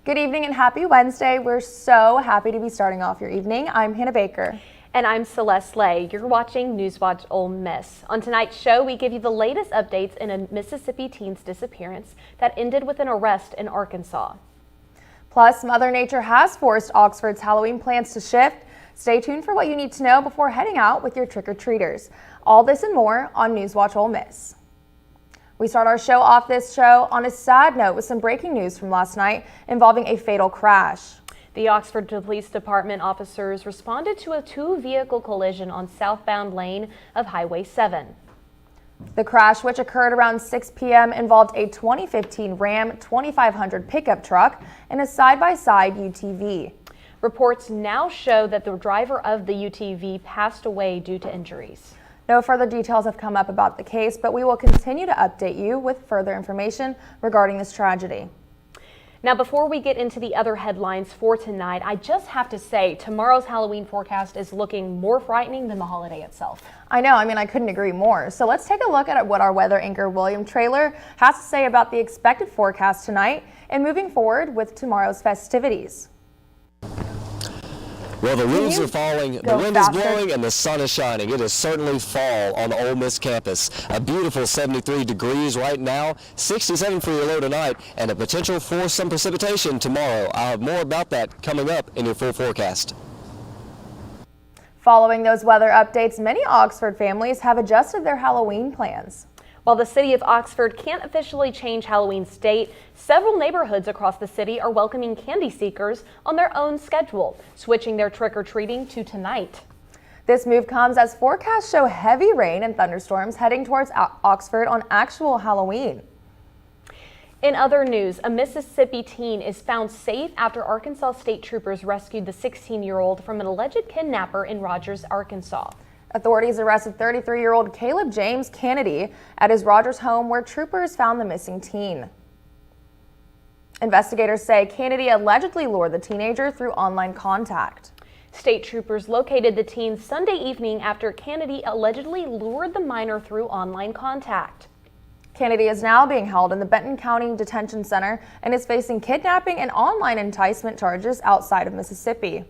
Good evening and happy Wednesday. We're so happy to be starting off your evening. I'm Hannah Baker. And I'm Celeste Lay. You're watching NewsWatch Ole Miss. On tonight's show, we give you the latest updates in a Mississippi teen's disappearance that ended with an arrest in Arkansas. Plus, Mother Nature has forced Oxford's Halloween plans to shift. Stay tuned for what you need to know before heading out with your trick-or-treaters. All this and more on NewsWatch Ole Miss. We start our show off this show on a sad note with some breaking news from last night involving a fatal crash. The Oxford Police Department officers responded to a two-vehicle collision on southbound lane of Highway 7. The crash, which occurred around 6 p.m., involved a 2015 Ram 2500 pickup truck and a side-by-side UTV. Reports now show that the driver of the UTV passed away due to injuries. No further details have come up about the case, but we will continue to update you with further information regarding this tragedy. Now, before we get into the other headlines for tonight, I just have to say tomorrow's Halloween forecast is looking more frightening than the holiday itself. I know, I couldn't agree more. So let's take a look at what our weather anchor William Traylor has to say about the expected forecast tonight and moving forward with tomorrow's festivities. Well, the leaves are falling, the wind is blowing, and the sun is shining. It is certainly fall on the Ole Miss campus. A beautiful 73 degrees right now, 67 for your low tonight, and a potential for some precipitation tomorrow. I'll have more about that coming up in your full forecast. Following those weather updates, many Oxford families have adjusted their Halloween plans. While the city of Oxford can't officially change Halloween's date, several neighborhoods across the city are welcoming candy seekers on their own schedule, switching their trick-or-treating to tonight. This move comes as forecasts show heavy rain and thunderstorms heading towards Oxford on actual Halloween. In other news, a Mississippi teen is found safe after Arkansas state troopers rescued the 16-year-old from an alleged kidnapper in Rogers, Arkansas. Authorities arrested 33-year-old Caleb James Kennedy at his Rogers home where troopers found the missing teen. Investigators say Kennedy allegedly lured the teenager through online contact. State troopers located the teen Sunday evening after Kennedy allegedly lured the minor through online contact. Kennedy is now being held in the Benton County Detention Center and is facing kidnapping and online enticement charges outside of Mississippi.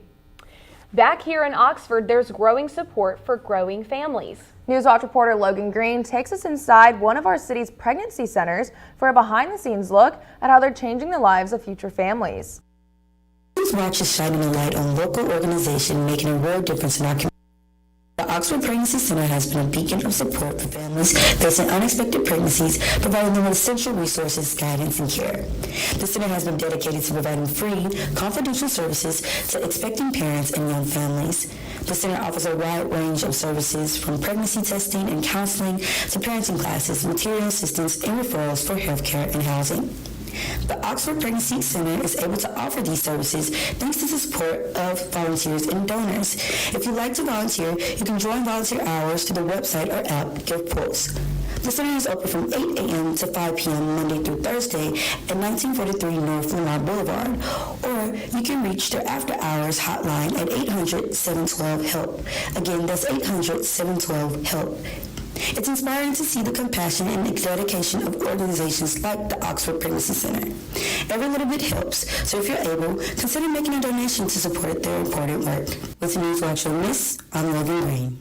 Back here in Oxford, there's growing support for growing families. NewsWatch reporter Logan Green takes us inside one of our city's pregnancy centers for a behind-the-scenes look at how they're changing the lives of future families. NewsWatch is shining a light on local organization making a real difference in our community. The Oxford Pregnancy Center has been a beacon of support for families facing unexpected pregnancies, providing them with essential resources, guidance, and care. The center has been dedicated to providing free, confidential services to expecting parents and young families. The center offers a wide range of services from pregnancy testing and counseling to parenting classes, material assistance, and referrals for healthcare and housing. The Oxford Pregnancy Center is able to offer these services thanks to the support of volunteers and donors. If you'd like to volunteer, you can join volunteer hours through the website or app Give Pulse. The center is open from 8 a.m. to 5 p.m. Monday through Thursday at 1943 North Lamar Boulevard, or you can reach their after-hours hotline at 800-712-HELP. Again, that's 800-712-HELP. It's inspiring to see the compassion and the dedication of organizations like the Oxford Pregnancy Center. Every little bit helps, so if you're able, consider making a donation to support their important work. With NewsWatch Ole Miss, I'm Logan Green.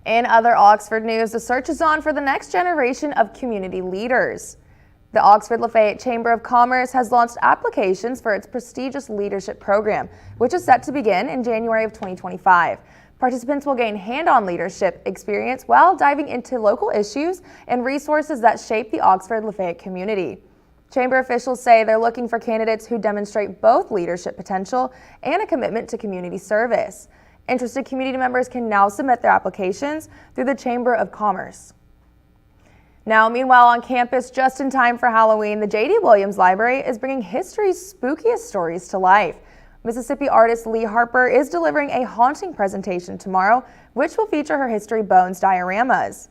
In other Oxford news, the search is on for the next generation of community leaders. The Oxford Lafayette Chamber of Commerce has launched applications for its prestigious leadership program, which is set to begin in January of 2025. Participants will gain hand-on leadership experience while diving into local issues and resources that shape the Oxford Lafayette community. Chamber officials say they're looking for candidates who demonstrate both leadership potential and a commitment to community service. Interested community members can now submit their applications through the Chamber of Commerce. Now, meanwhile, on campus, just in time for Halloween, the J.D. Williams Library is bringing history's spookiest stories to life. Mississippi artist Lee Harper is delivering a haunting presentation tomorrow, which will feature her History Bones dioramas.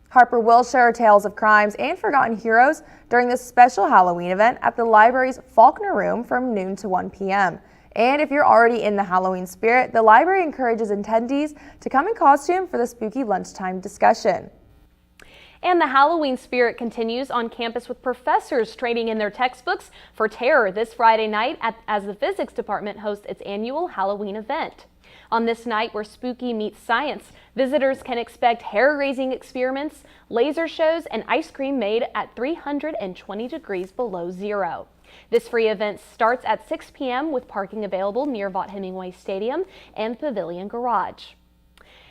Harper will share tales of crimes and forgotten heroes during this special Halloween event at the library's Faulkner Room from noon to 1 p.m. And if you're already in the Halloween spirit, the library encourages attendees to come in costume for the spooky lunchtime discussion. And the Halloween spirit continues on campus with professors trading in their textbooks for terror this Friday night as the physics department hosts its annual Halloween event. On this night where spooky meets science, visitors can expect hair-raising experiments, laser shows, and ice cream made at 320 degrees below zero. This free event starts at 6 p.m. with parking available near Vaught Hemingway Stadium and Pavilion Garage.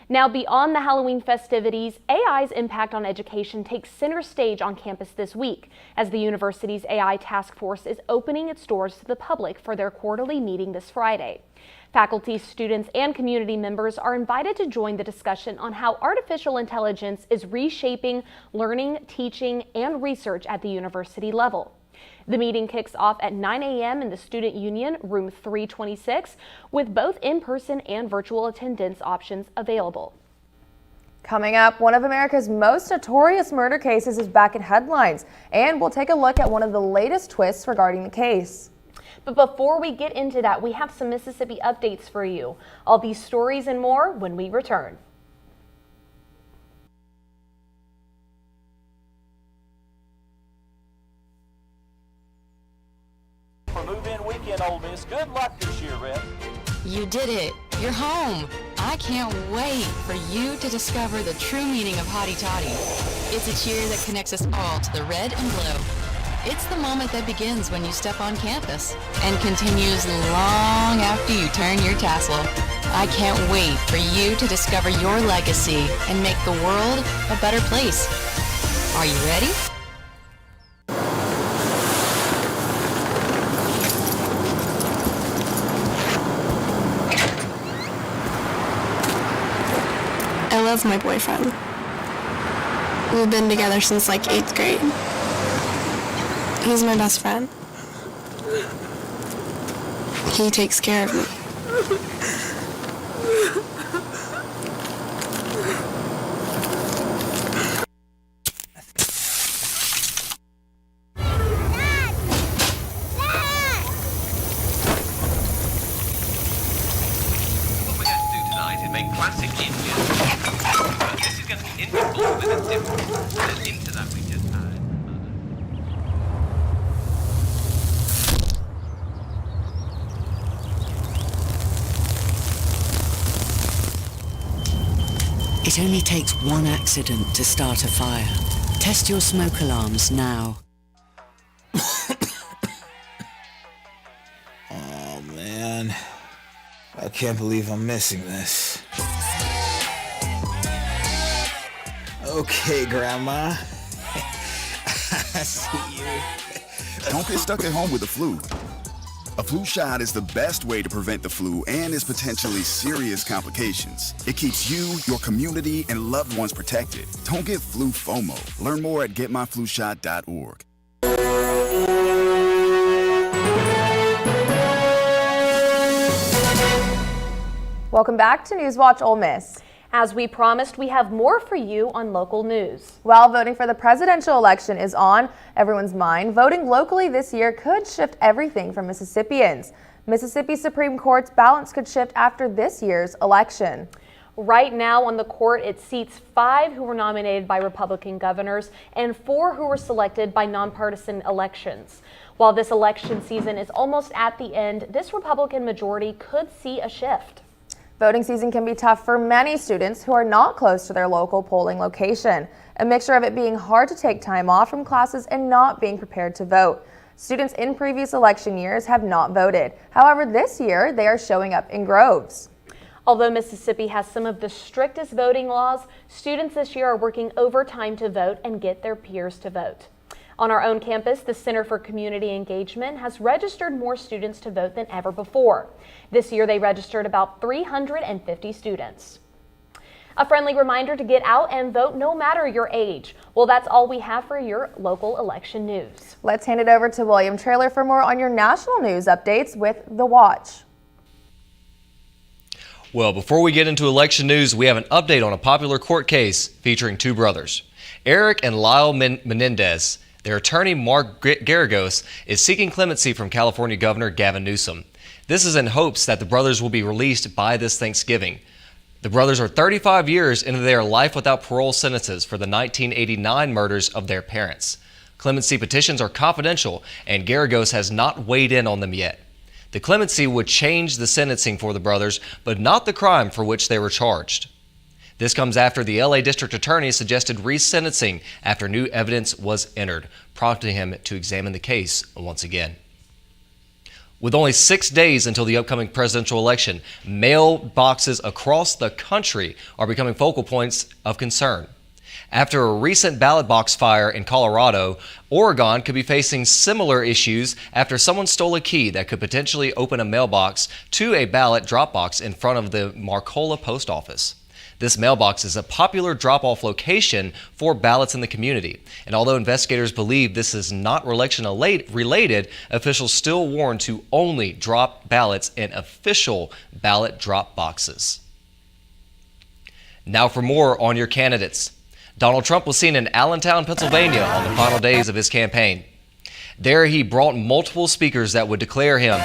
Now, beyond the Halloween festivities, AI's impact on education takes center stage on campus this week, as the university's AI task force is opening its doors to the public for their quarterly meeting this Friday. Faculty, students, and community members are invited to join the discussion on how artificial intelligence is reshaping learning, teaching, and research at the university level. The meeting kicks off at 9 a.m. in the Student Union, room 326, with both in-person and virtual attendance options available. Coming up, one of America's most notorious murder cases is back in headlines, and we'll take a look at one of the latest twists regarding the case. But before we get into that, we have some Mississippi updates for you. All these stories and more when we return. For move-in weekend, Ole Miss. Good luck this year, Rep. You did it. You're home. I can't wait for you to discover the true meaning of Hotty Toddy. It's a cheer that connects us all to the red and blue. It's the moment that begins when you step on campus and continues long after you turn your tassel. I can't wait for you to discover your legacy and make the world a better place. Are you ready? I love my boyfriend. We've been together since like 8th grade. He's my best friend. He takes care of me. What we're going to do tonight is make classic Indian. This is going to be Indian ball with a dip. And into that we just add. It only takes one accident to start a fire. Test your smoke alarms now. Oh man, I can't believe I'm missing this. Okay, Grandma. I see you. Don't get stuck at home with the flu. A flu shot is the best way to prevent the flu and its potentially serious complications. It keeps you, your community, and loved ones protected. Don't get flu FOMO. Learn more at getmyflushot.org. Welcome back to NewsWatch Ole Miss. As we promised, we have more for you on local news. While voting for the presidential election is on everyone's mind, voting locally this year could shift everything for Mississippians. Mississippi Supreme Court's balance could shift after this year's election. Right now on the court, it seats 5 who were nominated by Republican governors and 4 who were selected by nonpartisan elections. While this election season is almost at the end, this Republican majority could see a shift. Voting season can be tough for many students who are not close to their local polling location. A mixture of it being hard to take time off from classes and not being prepared to vote. Students in previous election years have not voted. However, this year they are showing up in groves. Although Mississippi has some of the strictest voting laws, students this year are working overtime to vote and get their peers to vote. On our own campus, the Center for Community Engagement has registered more students to vote than ever before. This year, they registered about 350 students. A friendly reminder to get out and vote no matter your age. Well, that's all we have for your local election news. Let's hand it over to William Traylor for more on your national news updates with The Watch. Well, before we get into election news, we have an update on a popular court case featuring 2 brothers, Eric and Lyle Menendez. Their attorney, Mark Garagos, is seeking clemency from California Governor Gavin Newsom. This is in hopes that the brothers will be released by this Thanksgiving. The brothers are 35 years into their life without parole sentences for the 1989 murders of their parents. Clemency petitions are confidential, and Garagos has not weighed in on them yet. The clemency would change the sentencing for the brothers, but not the crime for which they were charged. This comes after the LA District Attorney suggested resentencing after new evidence was entered, prompting him to examine the case once again. With only 6 days until the upcoming presidential election, mailboxes across the country are becoming focal points of concern. After a recent ballot box fire in Colorado, Oregon could be facing similar issues after someone stole a key that could potentially open a mailbox to a ballot drop box in front of the Marcola post office. This mailbox is a popular drop-off location for ballots in the community. And although investigators believe this is not election-related, officials still warn to only drop ballots in official ballot drop boxes. Now for more on your candidates. Donald Trump was seen in Allentown, Pennsylvania on the final days of his campaign. There he brought multiple speakers that would declare him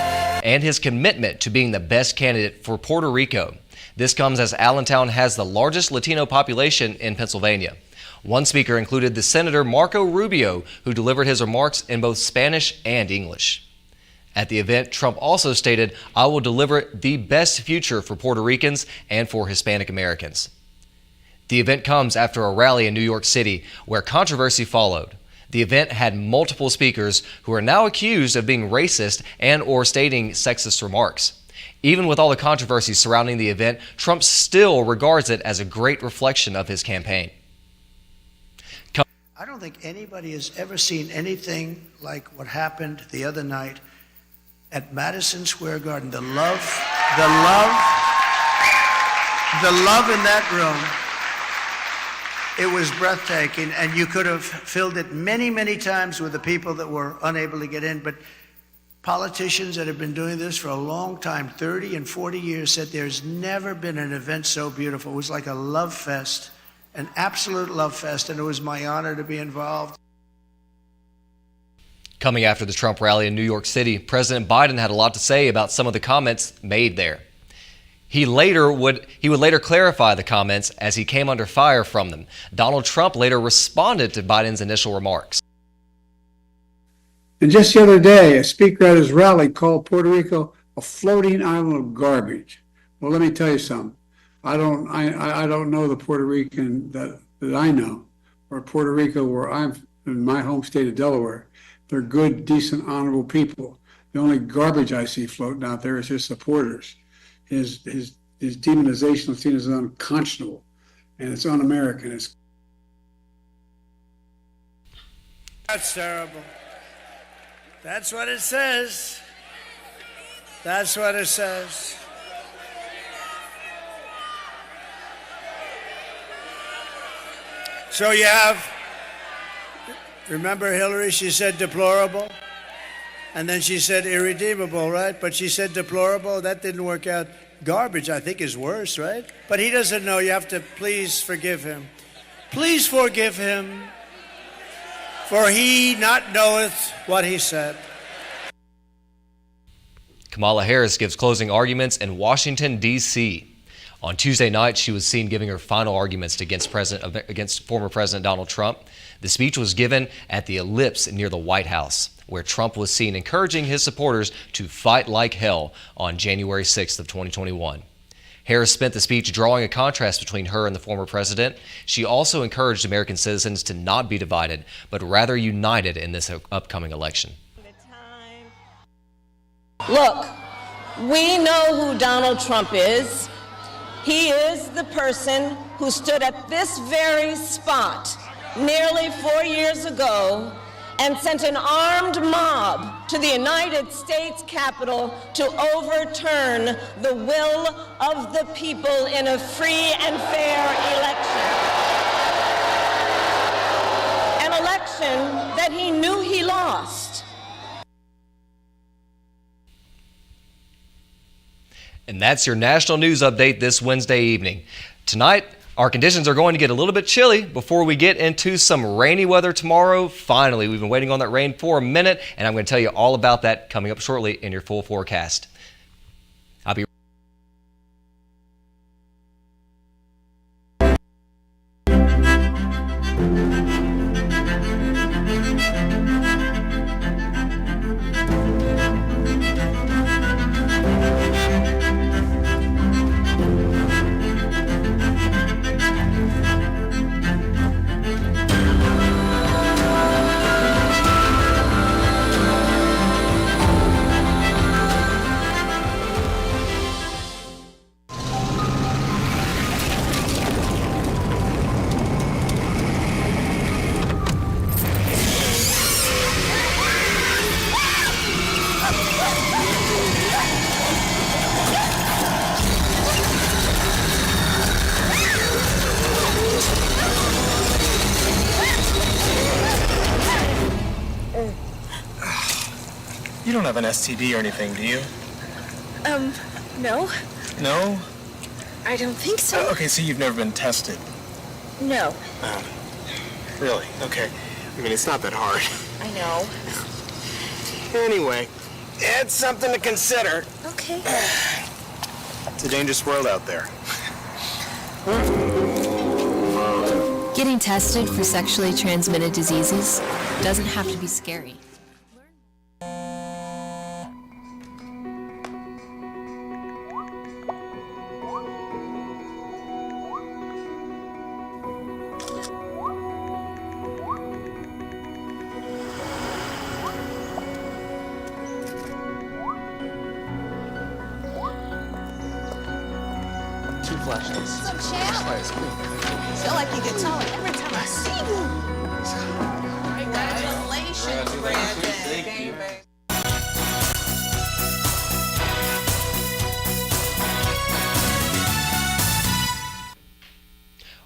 and his commitment to being the best candidate for Puerto Rico. This comes as Allentown has the largest Latino population in Pennsylvania. One speaker included the Senator Marco Rubio, who delivered his remarks in both Spanish and English. At the event, Trump also stated, "I will deliver the best future for Puerto Ricans and for Hispanic Americans." The event comes after a rally in New York City where controversy followed. The event had multiple speakers who are now accused of being racist and or stating sexist remarks. Even with all the controversy surrounding the event, Trump still regards it as a great reflection of his campaign. I don't think anybody has ever seen anything like what happened the other night at Madison Square Garden. The love in that room, it was breathtaking, and you could have filled it many, many times with the people that were unable to get in, but politicians that have been doing this for a long time, 30 and 40 years, said there's never been an event so beautiful. It was like a love fest, an absolute love fest, and it was my honor to be involved. Coming after the Trump rally in New York City, President Biden had a lot to say about some of the comments made there. He would later clarify the comments as he came under fire from them. Donald Trump later responded to Biden's initial remarks. And just the other day, a speaker at his rally called Puerto Rico a floating island of garbage. Well, let me tell you something. I don't know the Puerto Rican that I know, or Puerto Rico where I'm in my home state of Delaware. They're good, decent, honorable people. The only garbage I see floating out there is his supporters. His demonization of Latinos is unconscionable, and it's un-American. That's terrible. That's what it says. That's what it says. So you have, remember Hillary, she said deplorable, and then she said irredeemable, right? But she said deplorable, that didn't work out. Garbage, I think, is worse, right? But he doesn't know, you have to please forgive him. Please forgive him, for he not knoweth what he said. Kamala Harris gives closing arguments in Washington, D.C. On Tuesday night, she was seen giving her final arguments against former President Donald Trump. The speech was given at the Ellipse near the White House, where Trump was seen encouraging his supporters to fight like hell on January 6th of 2021. Harris spent the speech drawing a contrast between her and the former president. She also encouraged American citizens to not be divided, but rather united in this upcoming election. Look, we know who Donald Trump is. He is the person who stood at this very spot nearly 4 years ago and sent an armed mob to the United States Capitol to overturn the will of the people in a free and fair election. An election that he knew he lost. And that's your national news update this Wednesday evening. Tonight, our conditions are going to get a little bit chilly before we get into some rainy weather tomorrow. Finally, we've been waiting on that rain for a minute, and I'm going to tell you all about that coming up shortly in your full forecast. You don't have an STD or anything, do you? No. No? I don't think so. Okay, so you've never been tested? No. Really? Okay. I mean, it's not that hard. I know. Anyway, it's something to consider. Okay. It's a dangerous world out there. Getting tested for sexually transmitted diseases doesn't have to be scary. Two flashlights. What's up, champ? I feel like you get taller every time I see you. Congratulations, Brandon.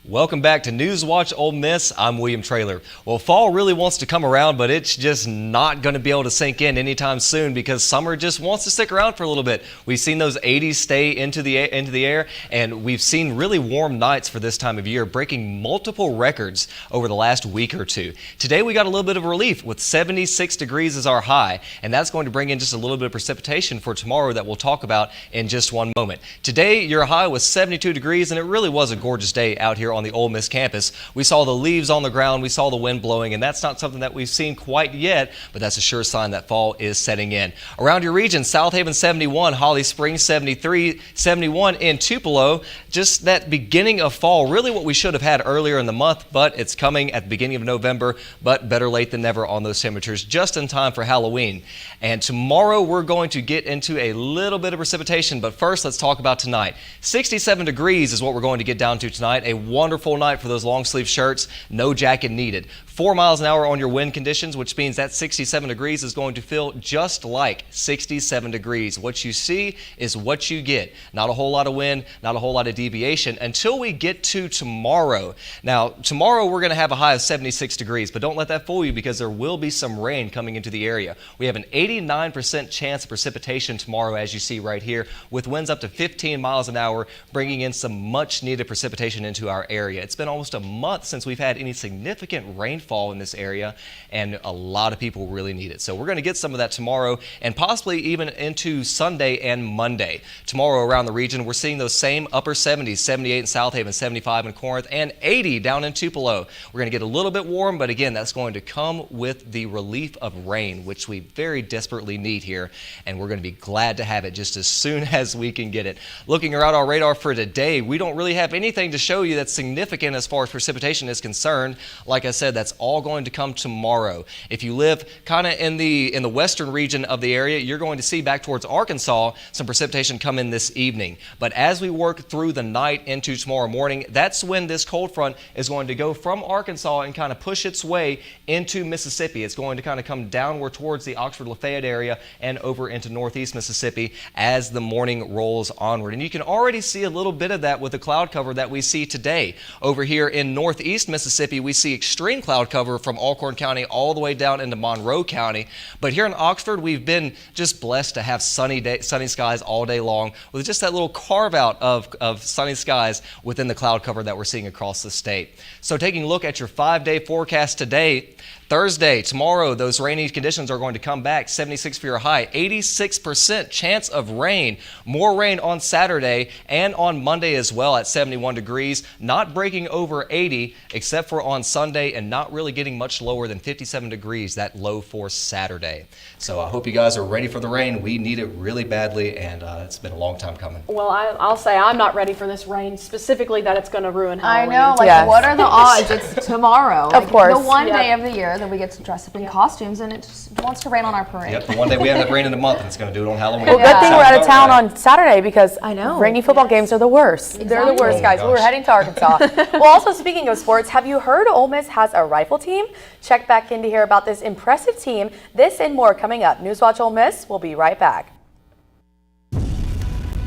Welcome back to NewsWatch Ole Miss. I'm William Traylor. Well, fall really wants to come around, but it's just not going to be able to sink in anytime soon because summer just wants to stick around for a little bit. We've seen those 80s stay into the air, and we've seen really warm nights for this time of year, breaking multiple records over the last week or two. Today we got a little bit of relief with 76 degrees as our high, and that's going to bring in just a little bit of precipitation for tomorrow that we'll talk about in just one moment. Today your high was 72 degrees, and it really was a gorgeous day out here on the Ole Miss campus. We saw the leaves on the ground, we saw the wind blowing, and that's not something that we've seen quite yet, but that's a sure sign that fall is setting in. Around your region, South Haven 71, Holly Springs 73, 71 in Tupelo. Just that beginning of fall, really what we should have had earlier in the month, but it's coming at the beginning of November, but better late than never on those temperatures, just in time for Halloween. And tomorrow we're going to get into a little bit of precipitation, but first let's talk about tonight. 67 degrees is what we're going to get down to tonight. A wonderful night for those long sleeve shirts, no jacket needed. 4 miles an hour on your wind conditions, which means that 67 degrees is going to feel just like 67 degrees. What you see is what you get. Not a whole lot of wind, not a whole lot of deviation until we get to tomorrow. Now, tomorrow we're going to have a high of 76 degrees, but don't let that fool you because there will be some rain coming into the area. We have an 89% chance of precipitation tomorrow, as you see right here, with winds up to 15 miles an hour, bringing in some much needed precipitation into our area. It's been almost a month since we've had any significant rainfall in this area, and a lot of people really need it. So we're going to get some of that tomorrow and possibly even into Sunday and Monday. Tomorrow around the region, we're seeing those same upper 70s, 78 in South Haven, 75 in Corinth, and 80 down in Tupelo. We're going to get a little bit warm, but again, that's going to come with the relief of rain, which we very desperately need here, and we're going to be glad to have it just as soon as we can get it. Looking around our radar for today, we don't really have anything to show you that's significant as far as precipitation is concerned. Like I said, that's all going to come tomorrow. If you live kind of in the western region of the area, you're going to see back towards Arkansas some precipitation come in this evening. But as we work through the night into tomorrow morning, that's when this cold front is going to go from Arkansas and kind of push its way into Mississippi. It's going to kind of come downward towards the Oxford-Lafayette area and over into northeast Mississippi as the morning rolls onward. And you can already see a little bit of that with the cloud cover that we see today. Over here in northeast Mississippi, we see extreme cloud cover from Alcorn County all the way down into Monroe County. But here in Oxford, we've been just blessed to have sunny skies all day long with just that little carve out of sunny skies within the cloud cover that we're seeing across the state. So taking a look at your 5-day forecast today, Thursday, tomorrow, those rainy conditions are going to come back. 76 for your high, 86% chance of rain. More rain on Saturday and on Monday as well at 71 degrees. Not breaking over 80 except for on Sunday and not really getting much lower than 57 degrees, that low for Saturday. So I hope you guys are ready for the rain. We need it really badly, and it's been a long time coming. Well, I'll say I'm not ready for this rain, specifically that it's going to ruin Halloween. I know, like what are the odds? It's tomorrow. Of course. The one day of the year that we get to dress up in costumes, and it just wants to rain on our parade. Yep, the one day we haven't had rain in a month, and it's going to do it on Halloween. Well, good thing we're out of town on Saturday because I know rainy football games are the worst. Exactly. They're the worst, guys. We're heading to Arkansas. Well, also speaking of sports, have you heard Ole Miss has a rifle team? Check back in to hear about this impressive team. This and more coming up. NewsWatch Ole Miss. We'll be right back.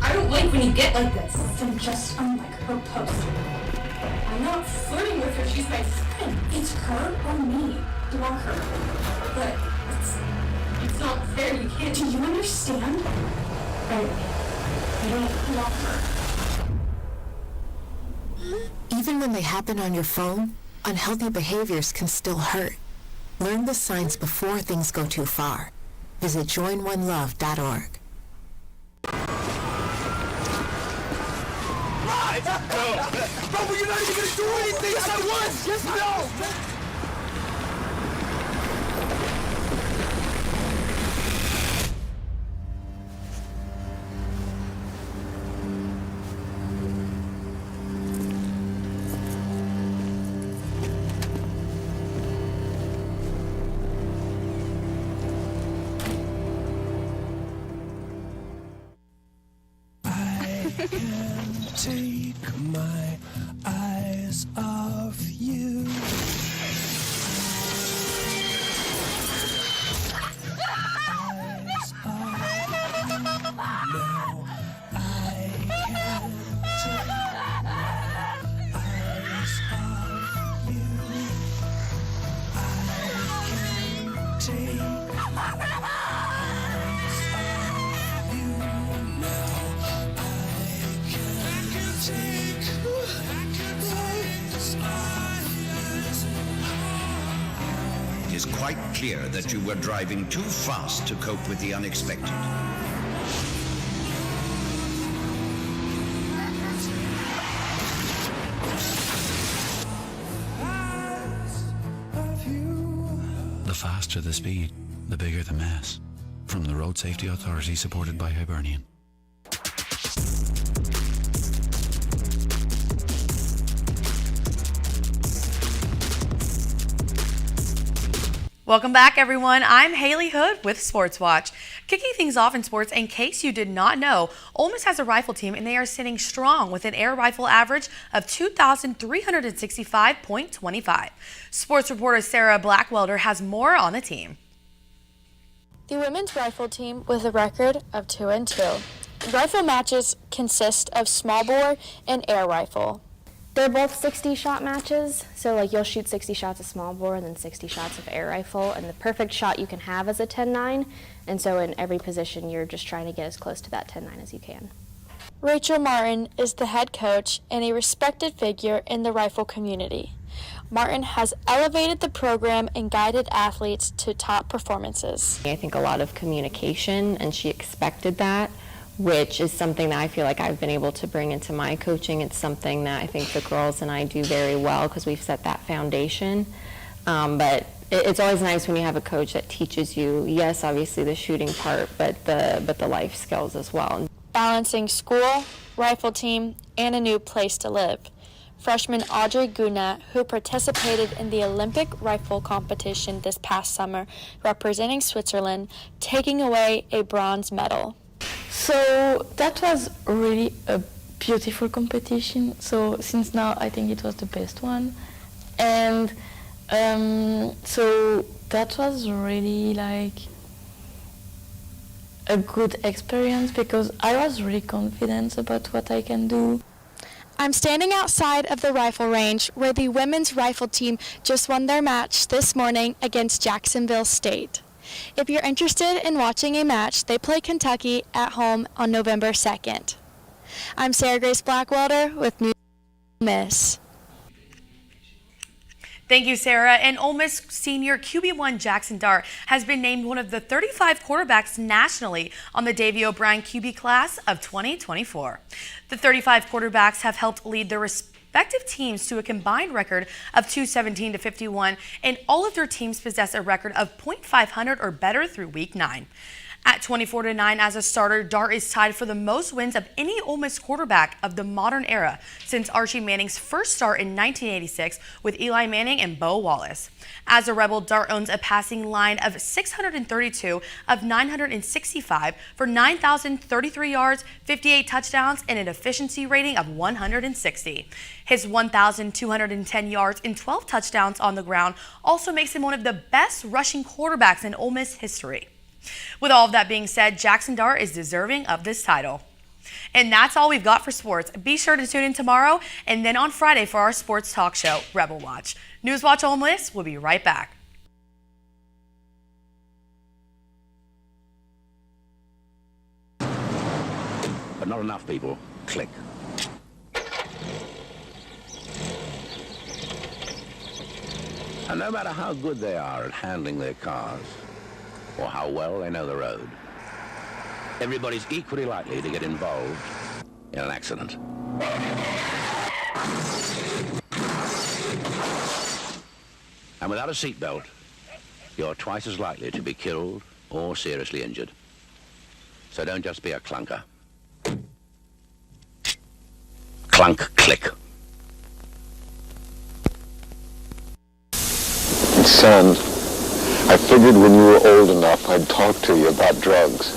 I don't like when you get like this. Then just unlike her post. I'm not flirting with her. She's my friend. It's her or me. Block her. But It's not fair. You can't. Do you understand? I don't love her. Even when they happen on your phone, unhealthy behaviors can still hurt. Learn the signs before things go too far. Visit joinonelove.org. Bro, but you're not even gonna do anything at once! Just no! Take my eyes off you. Eyes off you. Now I can take my eyes off you. I can take my eyes off you. Now It is quite clear that you were driving too fast to cope with the unexpected. The faster the speed, the bigger the mess. From the Road Safety Authority, supported by Hibernian. Welcome back, everyone. I'm Haley Hood with Sports Watch. Kicking things off in sports, in case you did not know, Ole Miss has a rifle team, and they are sitting strong with an air rifle average of 2,365.25. Sports reporter Sarah Blackwelder has more on the team. The women's rifle team with a record of 2-2. Rifle matches consist of small bore and air rifle. They're both 60-shot matches, so like you'll shoot 60 shots of small bore and then 60 shots of air rifle, and the perfect shot you can have is a 10-9, and so in every position you're just trying to get as close to that 10-9 as you can. Rachel Martin is the head coach and a respected figure in the rifle community. Martin has elevated the program and guided athletes to top performances. I think a lot of communication, and she expected that, which is something that I feel like I've been able to bring into my coaching. It's something that I think the girls and I do very well because we've set that foundation. But it's always nice when you have a coach that teaches you, yes, obviously the shooting part, but the life skills as well. Balancing school, rifle team, and a new place to live. Freshman Audrey Guna, who participated in the Olympic rifle competition this past summer, representing Switzerland, taking away a bronze medal. So that was really a beautiful competition. So since now I think it was the best one. And so that was really like a good experience because I was really confident about what I can do. I'm standing outside of the rifle range where the women's rifle team just won their match this morning against Jacksonville State. If you're interested in watching a match, they play Kentucky at home on November 2nd. I'm Sarah Grace Blackwelder with News Miss. Thank you, Sarah. And Ole Miss senior QB1 Jackson Dart has been named one of the 35 quarterbacks nationally on the Davey O'Brien QB class of 2024. The 35 quarterbacks have helped lead their respective teams to a combined record of 217-51, and all of their teams possess a record of .500 or better through Week 9. At 24-9 as a starter, Dart is tied for the most wins of any Ole Miss quarterback of the modern era since Archie Manning's first start in 1986 with Eli Manning and Bo Wallace. As a Rebel, Dart owns a passing line of 632 of 965 for 9,033 yards, 58 touchdowns, and an efficiency rating of 160. His 1,210 yards and 12 touchdowns on the ground also makes him one of the best rushing quarterbacks in Ole Miss history. With all of that being said, Jackson Dart is deserving of this title. And that's all we've got for sports. Be sure to tune in tomorrow and then on Friday for our sports talk show, Rebel Watch. NewsWatch Ole Miss will be right back. not enough people click. And no matter how good they are at handling their cars, or how well they know the road, everybody's equally likely to get involved in an accident. And without a seatbelt, you're twice as likely to be killed or seriously injured. So don't just be a clunker. Clunk, click. Son, I figured when you were old enough, I'd talk to you about drugs.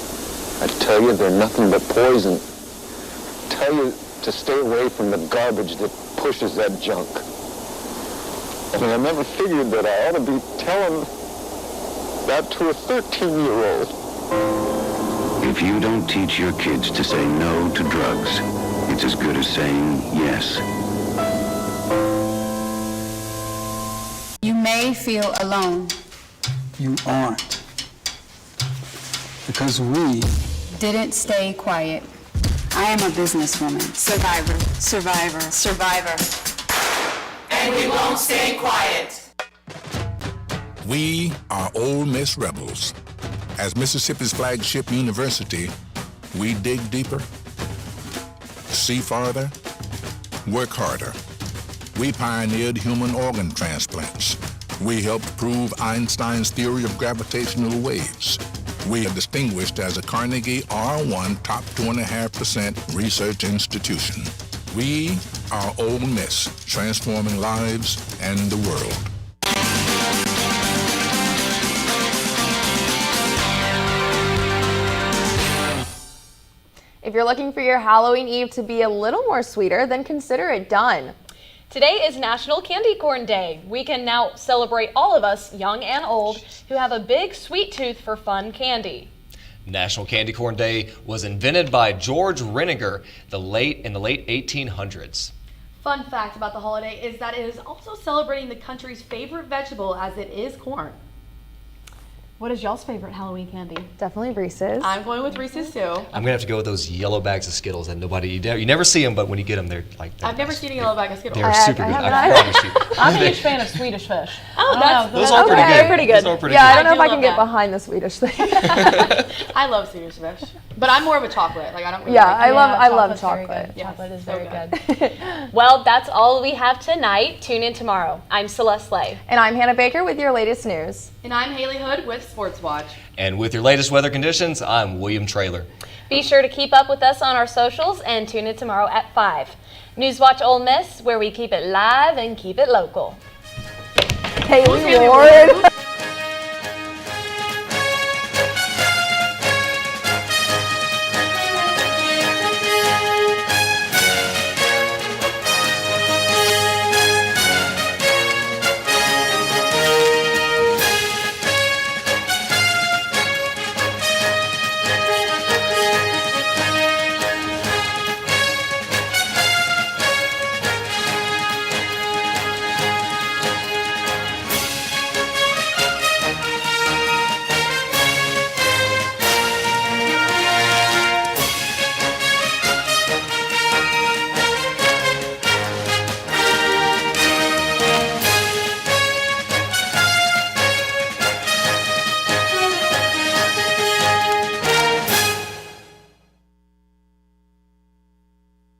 I'd tell you they're nothing but poison. Tell you to stay away from the garbage that pushes that junk. And I never figured that I ought to be telling that to a 13-year-old. If you don't teach your kids to say no to drugs, it's as good as saying yes. You may feel alone. You aren't. Because we Didn't stay quiet. I am a businesswoman. Survivor, survivor, survivor. And we won't stay quiet. We are Ole Miss Rebels. As Mississippi's flagship university, we dig deeper, see farther, work harder. We pioneered human organ transplants. We helped prove Einstein's theory of gravitational waves. We are distinguished as a Carnegie R1 top 2.5% research institution. We are Ole Miss, transforming lives and the world. If you're looking for your Halloween Eve to be a little more sweeter, then consider it done. Today is National Candy Corn Day. We can now celebrate all of us, young and old, who have a big sweet tooth for fun candy. National Candy Corn Day was invented by George Renninger in the late 1800s. Fun fact about the holiday is that it is also celebrating the country's favorite vegetable, as it is corn. What is y'all's favorite Halloween candy? Definitely Reese's. I'm going with Reese's too. I'm gonna have to go with those yellow bags of Skittles that you never see them, but when you get them, they're like. I've never seen a yellow bag of Skittles. They're super good. I promise you. I'm a huge fan of Swedish Fish. Oh, those are pretty good. Pretty good. Those are pretty Yeah, good. I don't know if I can get that. behind the Swedish thing. I love Swedish Fish, but I'm more of a chocolate. Like I don't. Really Yeah, like I love chocolate's very chocolate. good. Chocolate is so very good. Well, that's all we have tonight. Tune in tomorrow. I'm Celeste Lay. And I'm Hannah Baker with your latest news. And I'm Haley Hood with Sports Watch. And with your latest weather conditions, I'm William Traylor. Be sure to keep up with us on our socials and tune in tomorrow at 5. NewsWatch Ole Miss, where we keep it live and keep it local. Haley Ward.